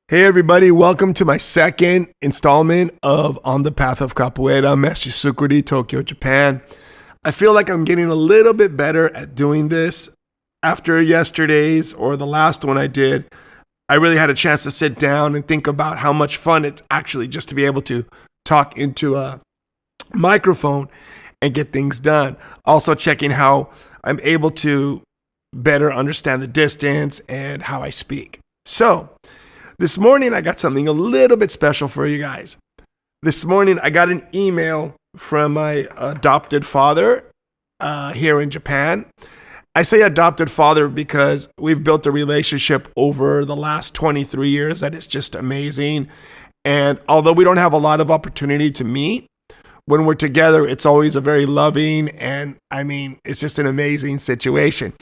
Hey everybody, welcome to my second installment of On the Path of Capoeira, Mestre Vibes, Tokyo, Japan. I feel like I'm getting a little bit better at doing this. After yesterday's or the last one I did, I really had a chance to sit down and think about how much fun it's actually just to be able to talk into a microphone and get things done. Also checking how I'm able to better understand the distance and how I speak. So, this morning, I got something a little bit special for you guys. This morning, I got an email from my adopted father here in Japan. I say adopted father because we've built a relationship over the last 23 years that is just amazing. And although we don't have a lot of opportunity to meet, when we're together, it's always a very loving and it's just an amazing situation.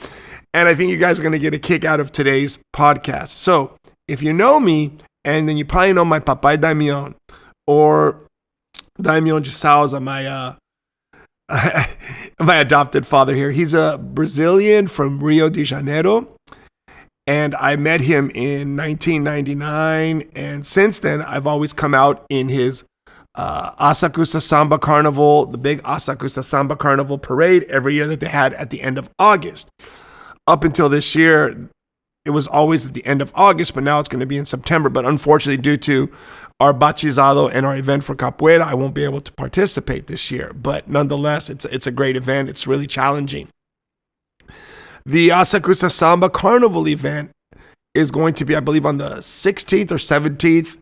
And I think you guys are going to get a kick out of today's podcast. So, if you know me, and then you probably know my Papai Daimyon, or Daimyon Gisauza, my adopted father here. He's a Brazilian from Rio de Janeiro, and I met him in 1999, and since then, I've always come out in his Asakusa Samba Carnival, the big Asakusa Samba Carnival parade every year that they had at the end of August. Up until this year, it was always at the end of August, but now it's going to be in September. But unfortunately, due to our batizado and our event for Capoeira, I won't be able to participate this year. But nonetheless, it's a great event. It's really challenging. The Asakusa Samba Carnival event is going to be, I believe, on the 16th or 17th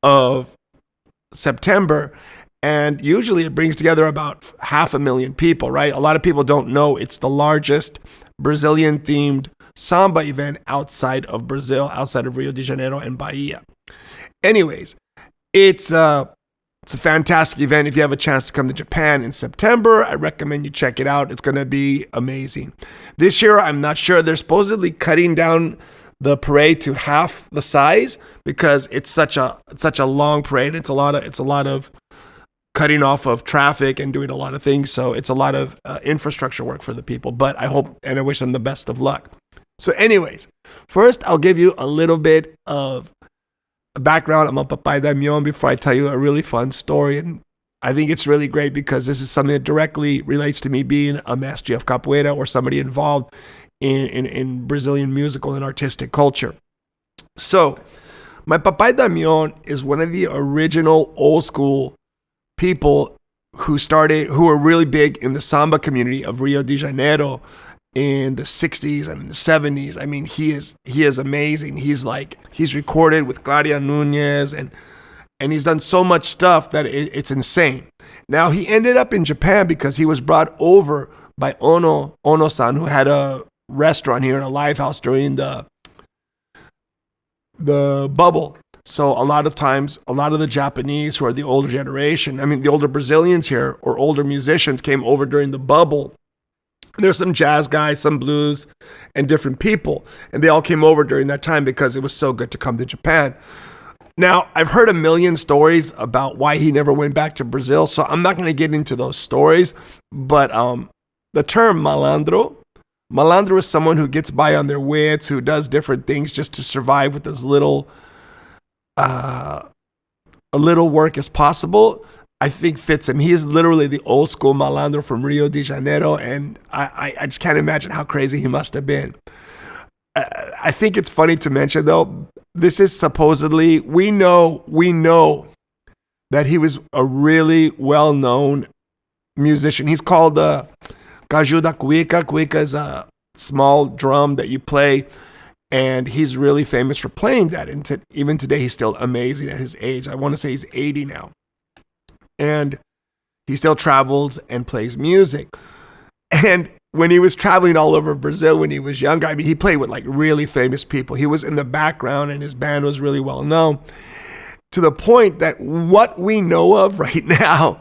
of September. And usually it brings together about 500,000 people, right? A lot of people don't know it's the largest Brazilian-themed Samba event outside of Brazil, outside of Rio de Janeiro and Bahia. Anyways, it's a fantastic event. If you have a chance to come to Japan in September, I recommend you check it out. It's going to be amazing. This year, I'm not sure. They're supposedly cutting down the parade to half the size because it's such a long parade. It's a lot of cutting off of traffic and doing a lot of things. So it's a lot of infrastructure work for the people. But I hope and I wish them the best of luck. So anyways, first I'll give you a little bit of background. I'm a Papai Daimyon before I tell you a really fun story. And I think it's really great because this is something that directly relates to me being a master of capoeira or somebody involved in Brazilian musical and artistic culture. So my Papai Daimyon is one of the original old school people who were really big in the samba community of Rio de Janeiro in the 60s and the 70s. I mean, he is amazing. He's recorded with Claudia Nunez and he's done so much stuff that it's insane. Now, he ended up in Japan because he was brought over by Ono-san, who had a restaurant here in a live house during the bubble. So a lot of times, a lot of the Japanese who are the older generation, the older Brazilians here or older musicians came over during the bubble. There's some jazz guys, some blues, and different people. And they all came over during that time because it was so good to come to Japan. Now, I've heard a million stories about why he never went back to Brazil, so I'm not going to get into those stories. But the term malandro is someone who gets by on their wits, who does different things just to survive with as little work as possible. I think fits him. He is literally the old school malandro from Rio de Janeiro, and I just can't imagine how crazy he must have been. I think it's funny to mention, though, this is supposedly, we know that he was a really well-known musician. He's called Caju da Cuica. Cuica is a small drum that you play, and he's really famous for playing that. And even today, he's still amazing at his age. I want to say he's 80 now. And he still travels and plays music. And when he was traveling all over Brazil when he was younger, he played with like really famous people. He was in the background and his band was really well known, to the point that what we know of right now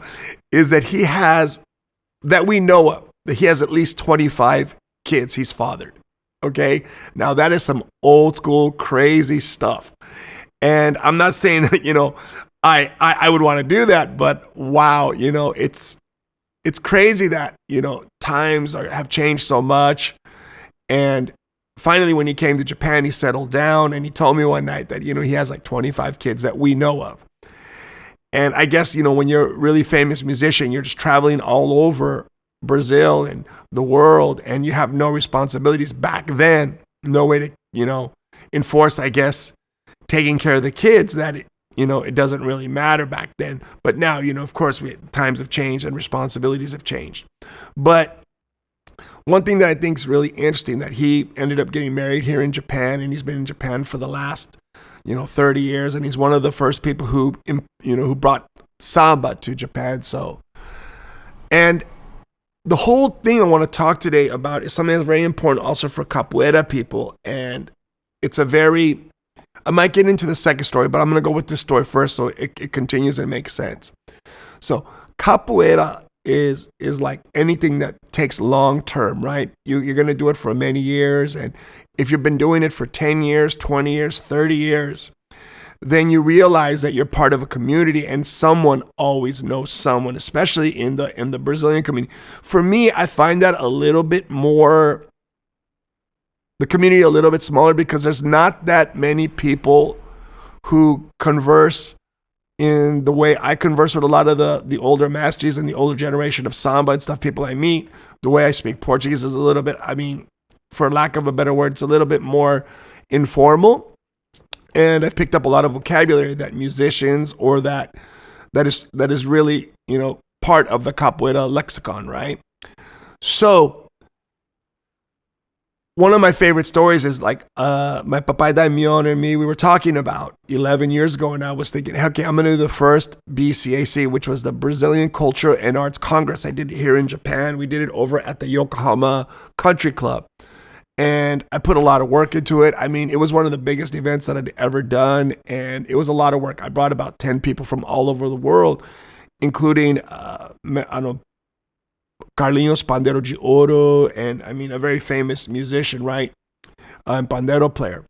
is that he has at least 25 kids he's fathered. Okay. Now that is some old school crazy stuff. And I'm not saying that, I would want to do that, but wow, it's crazy that, times have changed so much. And finally, when he came to Japan, he settled down, and he told me one night that, he has like 25 kids that we know of. And I guess, when you're a really famous musician, you're just traveling all over Brazil and the world, and you have no responsibilities back then, no way to, enforce, I guess, taking care of the kids, that it doesn't really matter back then. But now, of course, times have changed and responsibilities have changed. But one thing that I think is really interesting, that he ended up getting married here in Japan, and he's been in Japan for the last 30 years, and he's one of the first people who brought samba to Japan. So, and the whole thing I want to talk today about is something that's very important also for capoeira people, and I might get into the second story, but I'm going to go with this story first so it continues and makes sense. So capoeira is like anything that takes long term, right? You're going to do it for many years. And if you've been doing it for 10 years, 20 years, 30 years, then you realize that you're part of a community, and someone always knows someone, especially in the Brazilian community. For me, I find that a little bit more, the community a little bit smaller, because there's not that many people who converse in the way I converse with a lot of the older masters and the older generation of samba and stuff, people I meet. The way I speak Portuguese is a little bit, for lack of a better word, it's a little bit more informal. And I've picked up a lot of vocabulary that musicians or that is really, part of the capoeira lexicon, right? So one of my favorite stories is like my Papai Daimion and me, we were talking about 11 years ago, and I was thinking, okay, I'm going to do the first BCAC, which was the Brazilian Culture and Arts Congress. I did it here in Japan. We did it over at the Yokohama Country Club. And I put a lot of work into it. It was one of the biggest events that I'd ever done, and it was a lot of work. I brought about 10 people from all over the world, including, Carlinhos Pandeiro de Ouro, and a very famous musician, right? Pandeiro player.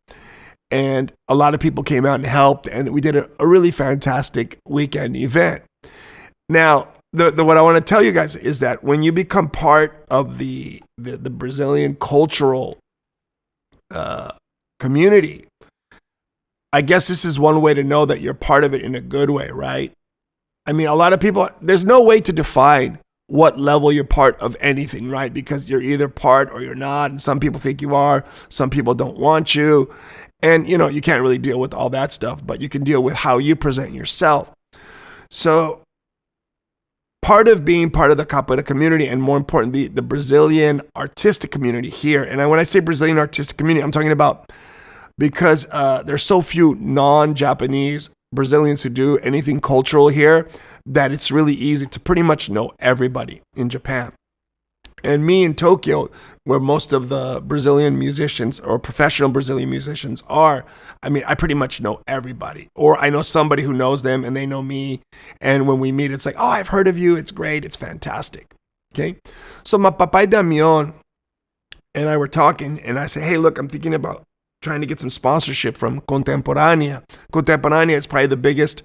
And a lot of people came out and helped, and we did a really fantastic weekend event. Now, what I want to tell you guys is that when you become part of the Brazilian cultural community, I guess this is one way to know that you're part of it in a good way, right? A lot of people, there's no way to define what level you're part of anything, right? Because you're either part or you're not. And some people think you are. Some people don't want you. And, you can't really deal with all that stuff, but you can deal with how you present yourself. So part of being part of the capoeira community, and more importantly, the Brazilian artistic community here. And when I say Brazilian artistic community, I'm talking about because there's so few non-Japanese Brazilians who do anything cultural here, that it's really easy to pretty much know everybody in Japan. And me in Tokyo, where most of the Brazilian musicians or professional Brazilian musicians are, I pretty much know everybody. Or I know somebody who knows them and they know me. And when we meet, it's like, oh, I've heard of you. It's great. It's fantastic. Okay. So my Papai Damion and I were talking, and I said, hey, look, I'm thinking about trying to get some sponsorship from Contemporânea. Contemporânea is probably the biggest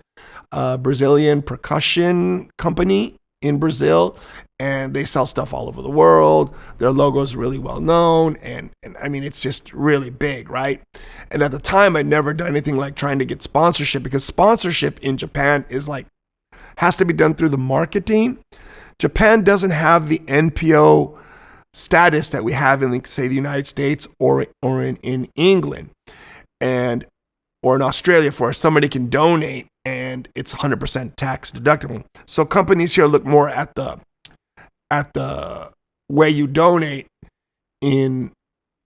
Brazilian percussion company in Brazil, and they sell stuff all over the world. Their logo is really well known, and it's just really big, right? And at the time, I'd never done anything like trying to get sponsorship, because sponsorship in Japan has to be done through the marketing. Japan doesn't have the NPO status that we have in, like, say, the United States or in England or in Australia, for somebody can donate and it's 100% tax deductible. So companies here look more at the way you donate in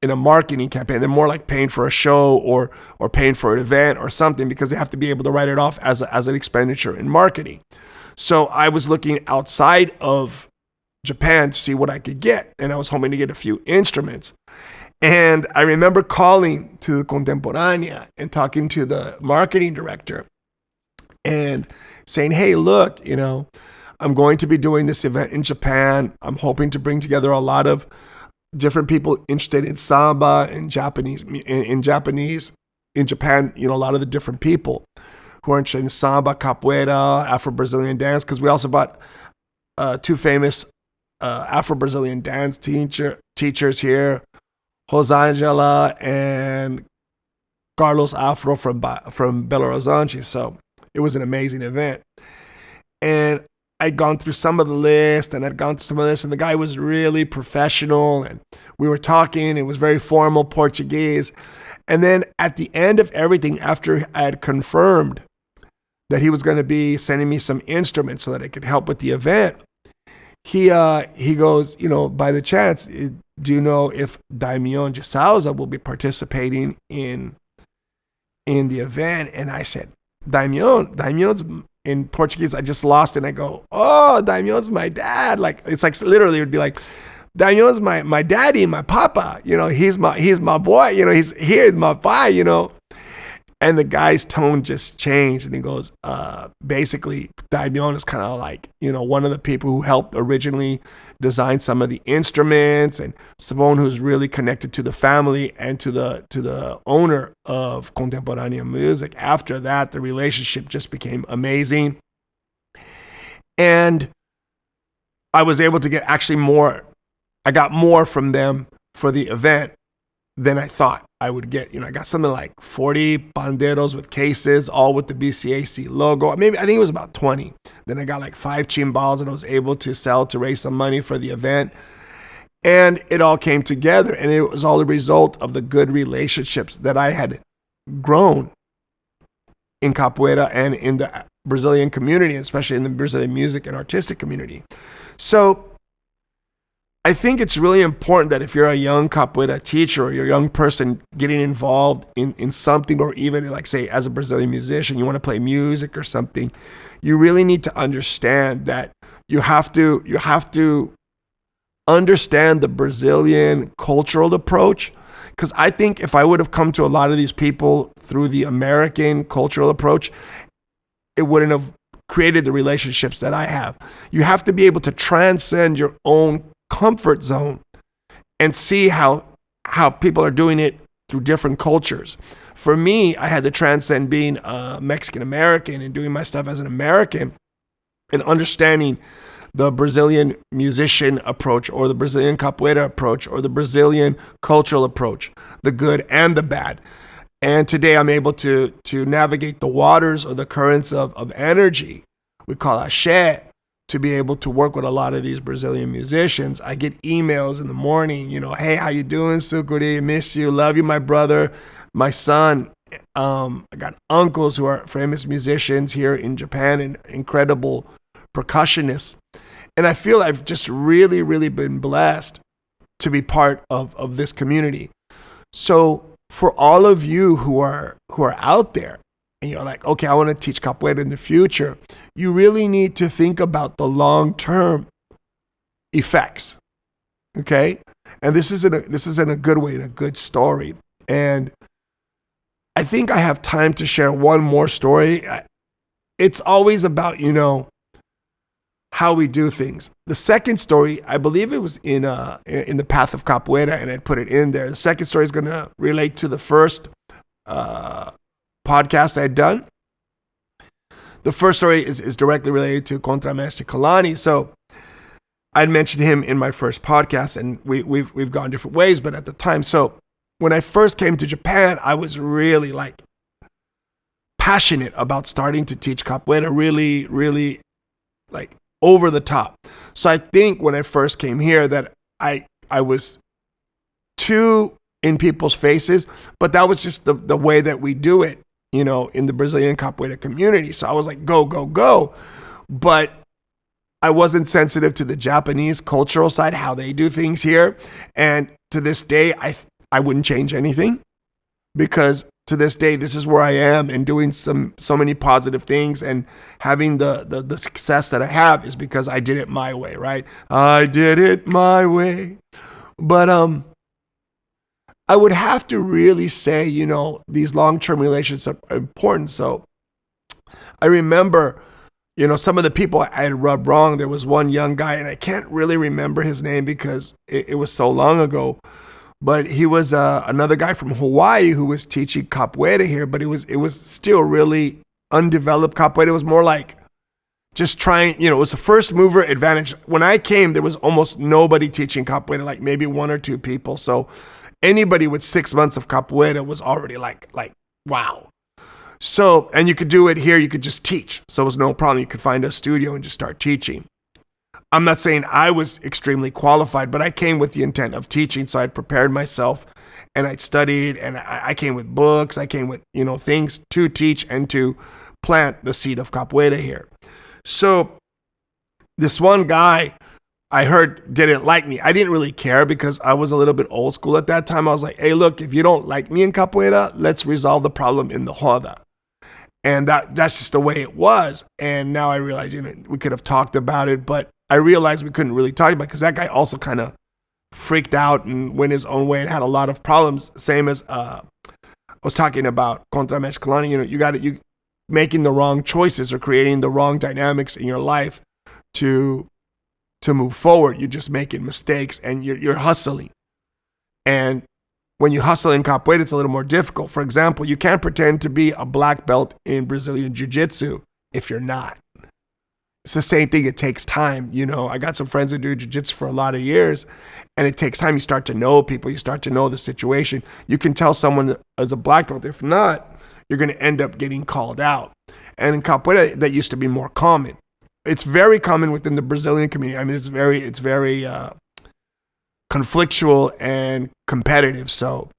a marketing campaign. They're more like paying for a show or paying for an event or something, because they have to be able to write it off as an expenditure in marketing. So I was looking outside of Japan to see what I could get, and I was hoping to get a few instruments. And I remember calling to Contemporânea and talking to the marketing director and saying, hey, look, I'm going to be doing this event in Japan. I'm hoping to bring together a lot of different people interested in samba and Japanese, in Japan, a lot of the different people who are interested in samba, capoeira, Afro-Brazilian dance, because we also bought two famous Afro-Brazilian dance teachers here. Rosangela and Carlos Afro from Belo Horizonte. So it was an amazing event. And I'd gone through some of the list and I'd gone through some of this, and the guy was really professional, and we were talking. It was very formal Portuguese. And then at the end of everything, after I had confirmed that he was going to be sending me some instruments so that I could help with the event, he goes, by the chance, do you know if Daimion de Souza will be participating in the event? And I said, Daimion's in Portuguese, I just lost it. And I go, oh, Daimion's my dad. Like, it's like literally it would be like, Daimion's my daddy, my papa. He's my boy. He's my boy. And the guy's tone just changed, and he goes, basically, Daimion is kind of like, one of the people who helped originally design some of the instruments, and someone who's really connected to the family and to the owner of contemporânea music. After that, the relationship just became amazing. And I was able to get actually more. I got more from them for the event than I thought I would get. I got something like 40 panderos with cases, all with the BCAC logo. I think it was about 20. Then I got like 5 chimbals that I was able to sell to raise some money for the event. And it all came together, and it was all the result of the good relationships that I had grown in capoeira and in the Brazilian community, especially in the Brazilian music and artistic community. So I think it's really important that if you're a young capoeira teacher or you're a young person getting involved in something, or even like say as a Brazilian musician, you want to play music or something, you really need to understand that you have to understand the Brazilian cultural approach. Because I think if I would have come to a lot of these people through the American cultural approach, it wouldn't have created the relationships that I have. You have to be able to transcend your own comfort zone and see how people are doing it through different cultures. For me, I had to transcend being a Mexican American and doing my stuff as an American and understanding the Brazilian musician approach, or the Brazilian capoeira approach, or the Brazilian cultural approach, the good and the bad. And today I'm able to navigate the waters or the currents of energy, we call axé, to be able to work with a lot of these Brazilian musicians. I get emails in the morning, hey, how you doing, Sucuri? Miss you, love you, my brother, my son. I got uncles who are famous musicians here in Japan and incredible percussionists. And I feel I've just really, really been blessed to be part of this community. So for all of you who are out there, and you're like, okay, I want to teach capoeira in the future, you really need to think about the long-term effects, okay? And this is in a good way, in a good story. And I think I have time to share one more story. It's always about, how we do things. The second story, I believe it was in the Path of Capoeira, and I'd put it in there. The second story is going to relate to the first podcast I'd done. The first story is directly related to Contra Mestre Kalani. So I'd mentioned him in my first podcast, and we've gone different ways, but at the time, so when I first came to Japan, I was really like passionate about starting to teach capoeira, really, really like over the top. So I think when I first came here that I was too in people's faces, but that was just the way that we do it, in the Brazilian capoeira community. So I was like, go, go, go. But I wasn't sensitive to the Japanese cultural side, how they do things here. And to this day, I wouldn't change anything, because to this day, this is where I am, and doing so many positive things and having the success that I have is because I did it my way, right? I did it my way. But I would have to really say, these long-term relationships are important. So I remember, some of the people I had rubbed wrong. There was one young guy, and I can't really remember his name because it was so long ago. But he was another guy from Hawaii who was teaching capoeira here, but it was still really undeveloped capoeira. It was more like just trying, it was a first mover advantage. When I came, there was almost nobody teaching capoeira, like maybe one or two people. So Anybody with 6 months of capoeira was already like, wow. So, and you could do it here. You could just teach. So it was no problem. You could find a studio and just start teaching. I'm not saying I was extremely qualified, but I came with the intent of teaching. So I'd prepared myself and I'd studied, and I came with books. I came with, things to teach and to plant the seed of capoeira here. So this one guy I heard didn't like me. I didn't really care because I was a little bit old school at that time. I was like, hey, look, if you don't like me in capoeira, let's resolve the problem in the roda. And that's just the way it was. And now I realize, we could have talked about it, but I realized we couldn't really talk about it because that guy also kind of freaked out and went his own way and had a lot of problems. Same as I was talking about contra Mestre Kalani. You making the wrong choices or creating the wrong dynamics in your life to move forward. You're just making mistakes and you're hustling. And when you hustle in capoeira, it's a little more difficult. For example, you can't pretend to be a black belt in Brazilian jiu-jitsu if you're not. It's the same thing. It takes time. I got some friends who do jiu-jitsu for a lot of years, and it takes time. You start to know people. You start to know the situation. You can tell someone as a black belt. If not, you're going to end up getting called out. And in capoeira, that used to be more common. It's very common within the Brazilian community. I mean, it's very conflictual and competitive. So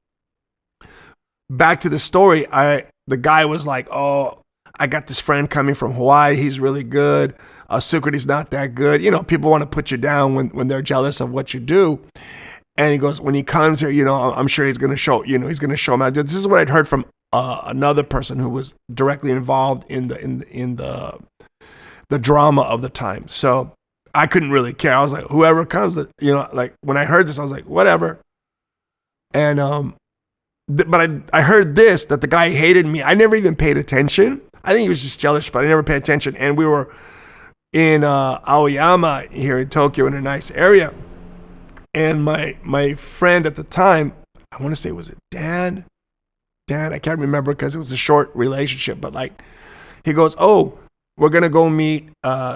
back to the story, the guy was like, oh, I got this friend coming from Hawaii. He's really good. Sukriti's not that good. People want to put you down when they're jealous of what you do. And he goes, when he comes here, I'm sure he's going to show, he's going to show him out. This is what I'd heard from another person who was directly involved in the drama of the time. So I couldn't really care. I was like, whoever comes, like when I heard this, I was like, whatever. And, but I heard this, that the guy hated me. I never even paid attention. I think he was just jealous, but I never paid attention. And we were in Aoyama here in Tokyo in a nice area. And my friend at the time, I want to say, was it Dan? I can't remember because it was a short relationship, but like, he goes, oh, we're going to go meet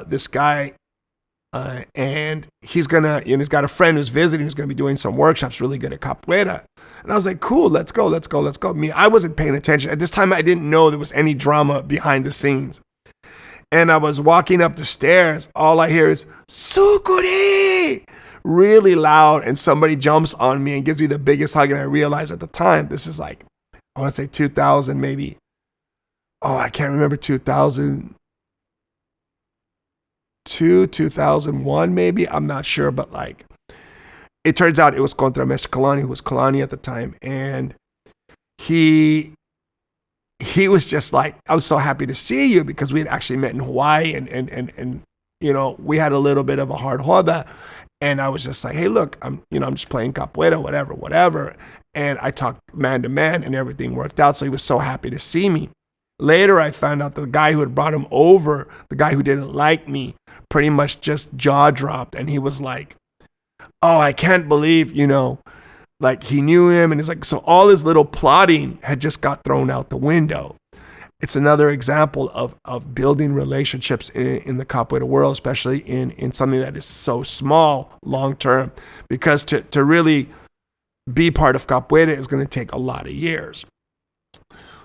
this guy and he's going to, he's got a friend who's visiting, who's going to be doing some workshops, really good at capoeira. And I was like, cool, let's go. I wasn't paying attention. At this time, I didn't know there was any drama behind the scenes. And I was walking up the stairs. All I hear is, Sukuri! Really loud. And somebody jumps on me and gives me the biggest hug. And I realized at the time, this is like, I want to say 2000, maybe. Oh, I can't remember, 2002, 2001, maybe. I'm not sure, but like, it turns out it was contra Mestre Kalani, who was Kalani at the time. And he was just like, I was so happy to see you because we had actually met in Hawaii and we had a little bit of a hard roda. And I was just like, hey, look, I'm just playing capoeira, whatever. And I talked man to man and everything worked out. So he was so happy to see me. Later, I found out the guy who had brought him over, the guy who didn't like me, pretty much just jaw dropped. And he was like, oh, I can't believe, like he knew him. And it's like, so all his little plotting had just got thrown out the window. It's another example of building relationships in the capoeira world, especially in something that is so small long term, because to really be part of capoeira is going to take a lot of years.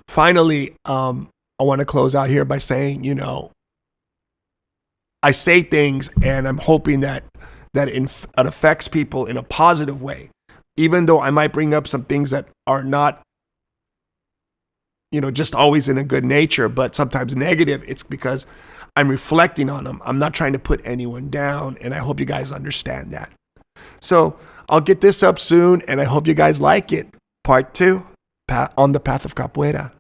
Finally, I want to close out here by saying, I say things and I'm hoping that it affects people in a positive way, even though I might bring up some things that are not, just always in a good nature, but sometimes negative. It's because I'm reflecting on them. I'm not trying to put anyone down, and I hope you guys understand that. So I'll get this up soon, and I hope you guys like it. Part 2, on the path of capoeira.